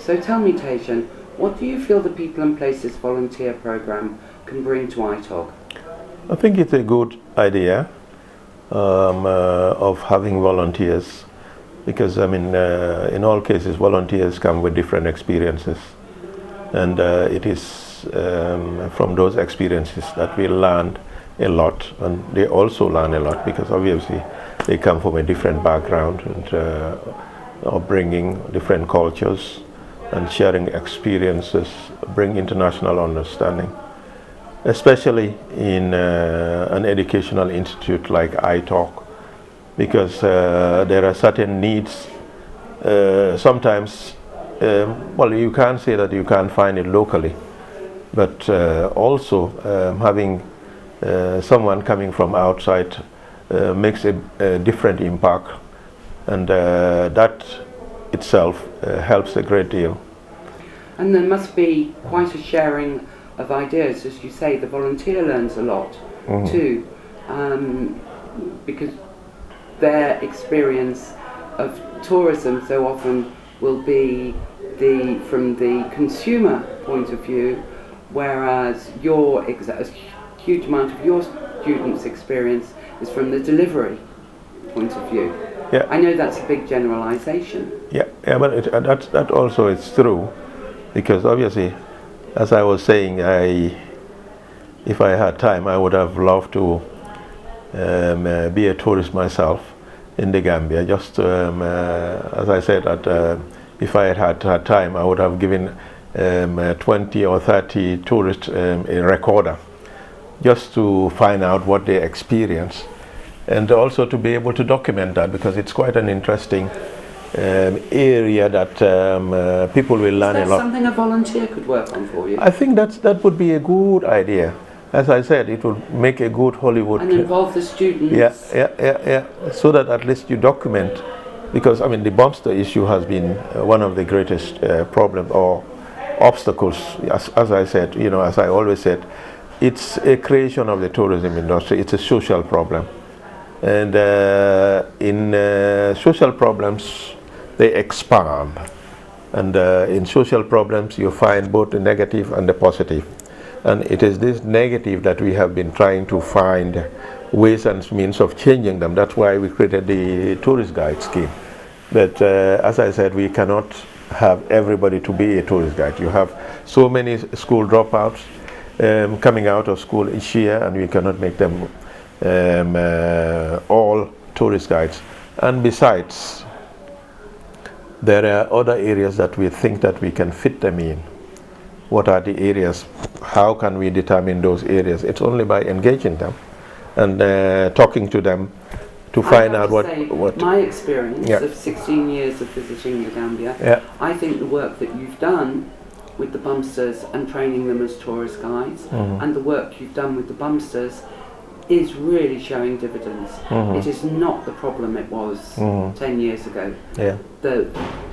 So tell me, Tejan, what do you feel the People and Places volunteer program can bring to ITTOG? I think it's a good idea of having volunteers, because I mean, in all cases, volunteers come with different experiences, and it is from those experiences that we learn a lot, and they also learn a lot because obviously they come from a different background and of bringing different cultures and sharing experiences, bring international understanding, especially in an educational institute like ITTOG, because there are certain needs. Sometimes, well, you can't say that you can't find it locally, but also having someone coming from outside makes a different impact, and that itself helps a great deal. And there must be quite a sharing of ideas. As you say, the volunteer learns a lot too, because their experience of tourism so often will be from the consumer point of view, whereas a huge amount of your students' experience is from the delivery point of view. Yeah. I know that's a big generalization. Yeah, but that also is true, because obviously, as I was saying, if I had time, I would have loved to be a tourist myself in the Gambia. Just as I said, that if I had time, I would have given 20 or 30 tourists a recorder, just to find out what they experience, and also to be able to document that, because it's quite an interesting area that people will learn a lot. Is that something a volunteer could work on for you? I think that would be a good idea. As I said, it would make a good Hollywood. And involve the students. Yeah. So that at least you document, because I mean the Bumpster issue has been one of the greatest problems or obstacles. As I said, you know, as I always said, it's a creation of the tourism industry. It's a social problem, and in social problems they expand, and in social problems you find both the negative and the positive. And it is this negative that we have been trying to find ways and means of changing them. That's why we created the tourist guide scheme. But as I said, we cannot have everybody to be a tourist guide. You have so many school dropouts coming out of school each year, and we cannot make them all tourist guides. And besides, there are other areas that we think that we can fit them in. What are the areas? How can we determine those areas? It's only by engaging them and talking to them to find out what my experience of 16 years of visiting the Gambia, I think the work that you've done with the Bumpsters and training them as tourist guides, and the work you've done with the Bumpsters is really showing dividends. It is not the problem it was 10 years ago.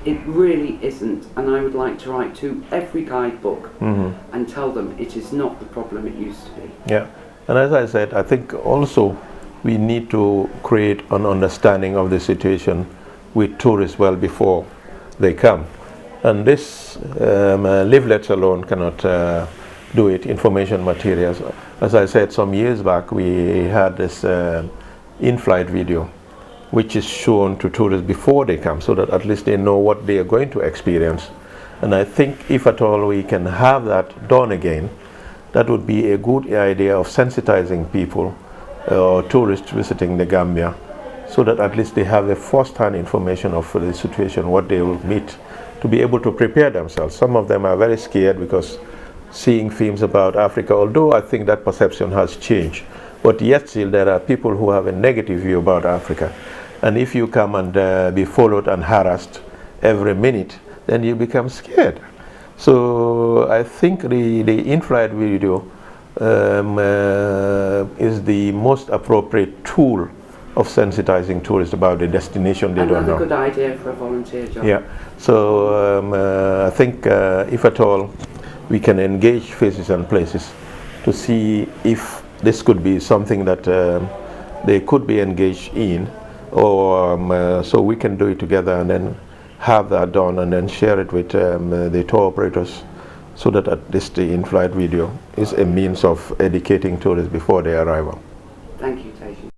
It really isn't, and I would like to write to every guidebook and tell them it is not the problem it used to be. Yeah, and as I said, I think also we need to create an understanding of the situation with tourists well before they come. And this leaflets alone cannot do it, information materials. As I said, some years back we had this in-flight video which is shown to tourists before they come, so that at least they know what they are going to experience. And I think if at all we can have that done again, that would be a good idea of sensitizing people or tourists visiting the Gambia, so that at least they have a first-hand information of the situation, what they will meet, to be able to prepare themselves. Some of them are very scared because seeing films about Africa, although I think that perception has changed, but yet still there are people who have a negative view about Africa. And if you come and be followed and harassed every minute, then you become scared. So I think the in-flight video is the most appropriate tool of sensitizing tourists about the destination they don't know. Another good idea for a volunteer job. Yeah. So I think if at all we can engage Faces and Places to see if this could be something that they could be engaged in, or so we can do it together and then have that done and then share it with the tour operators, so that at least the in-flight video is a means of educating tourists before their arrival. Thank you, Tejan.